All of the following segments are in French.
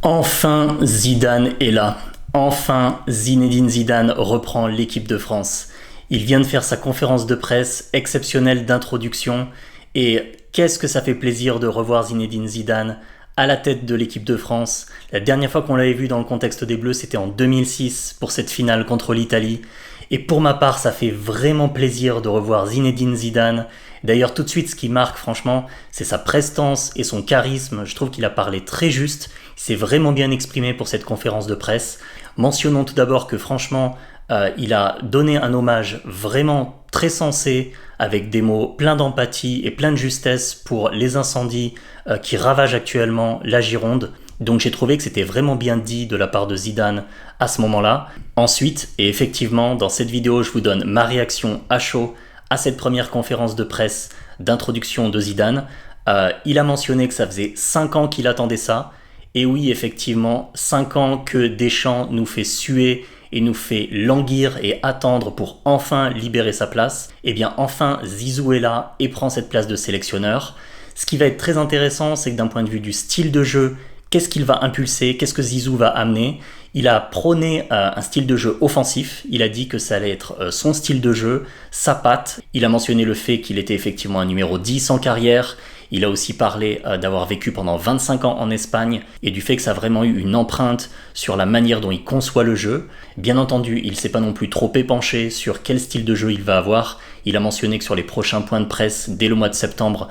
Enfin, Zidane est là. Enfin, Zinedine Zidane reprend l'équipe de France. Il vient de faire sa conférence de presse exceptionnelle d'introduction et qu'est-ce que ça fait plaisir de revoir Zinedine Zidane à la tête de l'équipe de France. La dernière fois qu'on l'avait vu dans le contexte des Bleus, c'était en 2006 pour cette finale contre l'Italie. Et pour ma part, ça fait vraiment plaisir de revoir Zinedine Zidane. D'ailleurs, tout de suite, ce qui marque, franchement, c'est sa prestance et son charisme. Je trouve qu'il a parlé très juste. Il s'est vraiment bien exprimé pour cette conférence de presse. Mentionnons tout d'abord que, franchement, il a donné un hommage vraiment très sensé, avec des mots pleins d'empathie et plein de justesse pour les incendies qui ravagent actuellement la Gironde. Donc j'ai trouvé que c'était vraiment bien dit de la part de Zidane à ce moment-là. Ensuite, et effectivement, dans cette vidéo, je vous donne ma réaction à chaud à cette première conférence de presse d'introduction de Zidane. Il a mentionné que ça faisait 5 ans qu'il attendait ça. Et oui, effectivement, 5 ans que Deschamps nous fait suer et nous fait languir et attendre pour enfin libérer sa place. Et bien enfin, Zizou est là et prend cette place de sélectionneur. Ce qui va être très intéressant, c'est que d'un point de vue du style de jeu, qu'est-ce qu'il va impulser, qu'est-ce que Zizou va amener? Il a prôné un style de jeu offensif, il a dit que ça allait être son style de jeu, sa patte. Il a mentionné le fait qu'il était effectivement un numéro 10 en carrière. Il a aussi parlé d'avoir vécu pendant 25 ans en Espagne et du fait que ça a vraiment eu une empreinte sur la manière dont il conçoit le jeu. Bien entendu, il ne s'est pas non plus trop épanché sur quel style de jeu il va avoir. Il a mentionné que sur les prochains points de presse, dès le mois de septembre,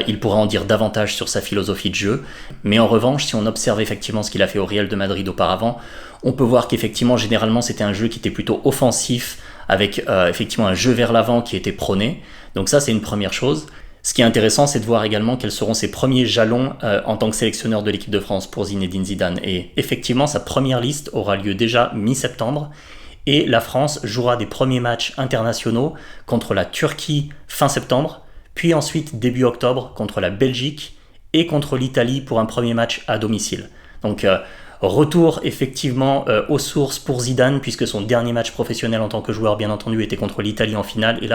il pourra en dire davantage sur sa philosophie de jeu. Mais en revanche, si on observe effectivement ce qu'il a fait au Real de Madrid auparavant, on peut voir qu'effectivement, généralement, c'était un jeu qui était plutôt offensif, avec effectivement un jeu vers l'avant qui était prôné. Donc ça, c'est une première chose. Ce qui est intéressant, c'est de voir également quels seront ses premiers jalons en tant que sélectionneur de l'équipe de France pour Zinedine Zidane. Et effectivement, sa première liste aura lieu déjà mi-septembre. Et la France jouera des premiers matchs internationaux contre la Turquie fin septembre, puis ensuite début octobre contre la Belgique et contre l'Italie pour un premier match à domicile. Donc retour effectivement aux sources pour Zidane, puisque son dernier match professionnel en tant que joueur, bien entendu, était contre l'Italie en finale. Et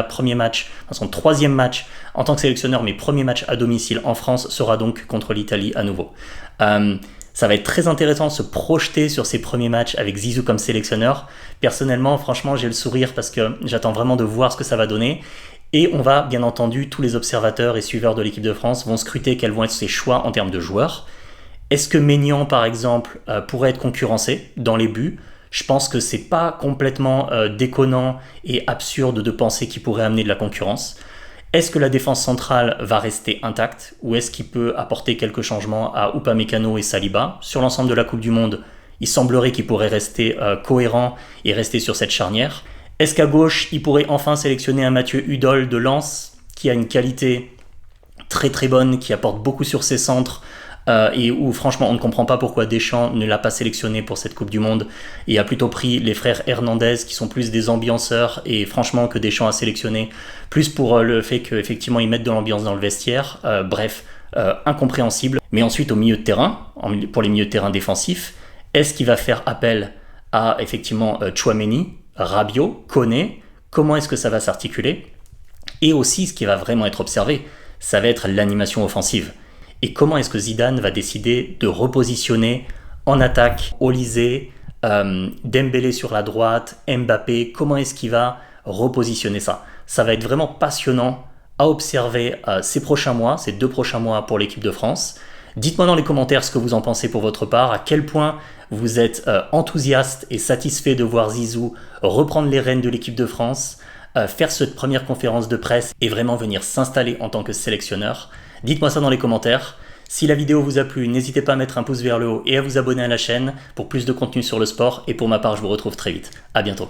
son troisième match en tant que sélectionneur, mais premier match à domicile en France, sera donc contre l'Italie à nouveau. Ça va être très intéressant de se projeter sur ces premiers matchs avec Zizou comme sélectionneur. Personnellement, franchement, j'ai le sourire parce que j'attends vraiment de voir ce que ça va donner. Et on va, bien entendu, tous les observateurs et suiveurs de l'équipe de France vont scruter quels vont être ses choix en termes de joueurs. Est-ce que Maignan, par exemple, pourrait être concurrencé dans les buts? Je pense que c'est pas complètement déconnant et absurde de penser qu'il pourrait amener de la concurrence. Est-ce que la défense centrale va rester intacte ou est-ce qu'il peut apporter quelques changements à Upamecano et Saliba? Sur l'ensemble de la Coupe du Monde, il semblerait qu'il pourrait rester cohérent et rester sur cette charnière. Est-ce qu'à gauche, il pourrait enfin sélectionner un Mathieu Hudol de Lens qui a une qualité très très bonne, qui apporte beaucoup sur ses centres et où franchement on ne comprend pas pourquoi Deschamps ne l'a pas sélectionné pour cette Coupe du Monde et a plutôt pris les frères Hernandez qui sont plus des ambianceurs et franchement que Deschamps a sélectionné plus pour le fait qu'effectivement ils mettent de l'ambiance dans le vestiaire. Incompréhensible. Mais ensuite au milieu de terrain, pour les milieux de terrain défensifs, est-ce qu'il va faire appel à effectivement Tchouaméni, Rabiot, Koné? Comment est-ce que ça va s'articuler? Et aussi ce qui va vraiment être observé, ça va être l'animation offensive. Et comment est-ce que Zidane va décider de repositionner en attaque Olysée, Dembélé sur la droite, Mbappé? Comment est-ce qu'il va repositionner ça? Ça va être vraiment passionnant à observer ces 2 prochains mois pour l'équipe de France. Dites-moi dans les commentaires ce que vous en pensez pour votre part, à quel point vous êtes enthousiaste et satisfait de voir Zizou reprendre les rênes de l'équipe de France, faire cette première conférence de presse et vraiment venir s'installer en tant que sélectionneur. Dites-moi ça dans les commentaires. Si la vidéo vous a plu, n'hésitez pas à mettre un pouce vers le haut et à vous abonner à la chaîne pour plus de contenu sur le sport. Et pour ma part, je vous retrouve très vite. À bientôt.